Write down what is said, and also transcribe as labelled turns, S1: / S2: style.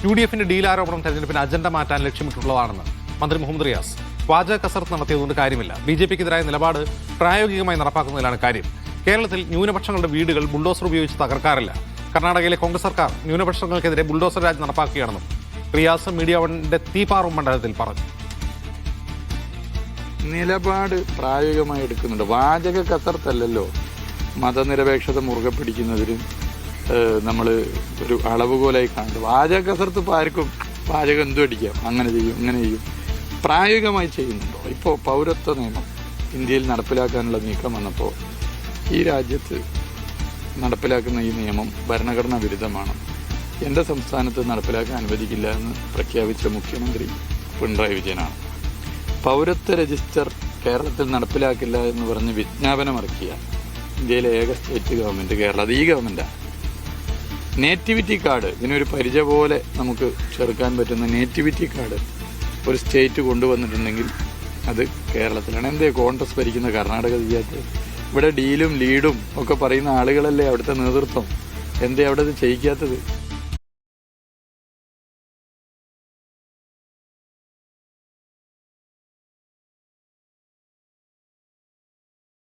S1: UDFന്റെ deal ആരോപണം തെരഞ്ഞെടുപ്പിന് agenda മാറ്റാൻ ലക്ഷ്യമിട്ടുള്ളതാണെന്ന് മന്ത്രി മുഹമ്മദ് റിയാസ്. വാചക കസർത്ത് നടത്തിയതുകൊണ്ട് കാര്യമില്ല. BJPക്കെതിരായ നിലപാട് പ്രായോഗികമായി നടപ്പാക്കുന്നതിലാണ് കാര്യം. കേരളത്തിൽ ന്യൂനപക്ഷങ്ങളുടെ വീടുകൾ ബുൾഡോസർ ഉപയോഗിച്ച് തകർക്കാറില്ല. കർണാടകയിലെ കോൺഗ്രസ് സർക്കാർ ന്യൂനപക്ഷങ്ങൾക്കെതിരെ ബുൾഡോസർ രാജ് നടപ്പാക്കുകയാണെന്നും റിയാസ് മീഡിയ വണ്ണിന്റെ തീപാറും മണ്ഡലത്തിൽ പറഞ്ഞു.
S2: നിലപാട് പ്രായോഗികമായി എടുക്കുന്നുണ്ട്. വാചക കസർത്തല്ലല്ലോ മതനിരപേക്ഷത മുറുകെ പിടിക്കുന്നതിന് നമ്മൾ ഒരു അളവുകോലായി കാണുന്നത്. വാചക കസർത്ത് ഇപ്പോൾ ആർക്കും വാചകം എന്തും അടിക്കാം, അങ്ങനെ ചെയ്യും ഇങ്ങനെ ചെയ്യും. പ്രായോഗികമായി ചെയ്യുന്നുണ്ടോ? ഇപ്പോൾ പൗരത്വ നിയമം ഇന്ത്യയിൽ നടപ്പിലാക്കാനുള്ള നീക്കം വന്നപ്പോൾ ഈ രാജ്യത്ത് നടപ്പിലാക്കുന്ന ഈ നിയമം ഭരണഘടനാ വിരുദ്ധമാണ്, എൻ്റെ സംസ്ഥാനത്ത് നടപ്പിലാക്കാൻ അനുവദിക്കില്ല എന്ന് പ്രഖ്യാപിച്ച മുഖ്യമന്ത്രി പിണറായി വിജയനാണ്. പൗരത്വ രജിസ്റ്റർ കേരളത്തിൽ നടപ്പിലാക്കില്ല എന്ന് പറഞ്ഞ് വിജ്ഞാപനമിറക്കിയ ഇന്ത്യയിലെ ഏക സ്റ്റേറ്റ് ഗവൺമെൻറ് കേരളം, അത് ഈ ഗവൺമെൻറ്റാണ്. നേറ്റിവിറ്റി കാർഡ്, ഇതിനൊരു പരിചയ പോലെ നമുക്ക് ചെറുക്കാൻ പറ്റുന്ന നേറ്റിവിറ്റി കാർഡ് ഒരു സ്റ്റേറ്റ് കൊണ്ടുവന്നിട്ടുണ്ടെങ്കിൽ അത് കേരളത്തിലാണ്. എന്തേ കോൺഗ്രസ് ഭരിക്കുന്ന കർണാടക ചെയ്യാത്തത്? ഇവിടെ ഡീലും ലീഡും ഒക്കെ പറയുന്ന ആളുകളല്ലേ അവിടുത്തെ നേതൃത്വം, എന്തേ അവിടെ ഇത് ചെയ്യിക്കാത്തത്?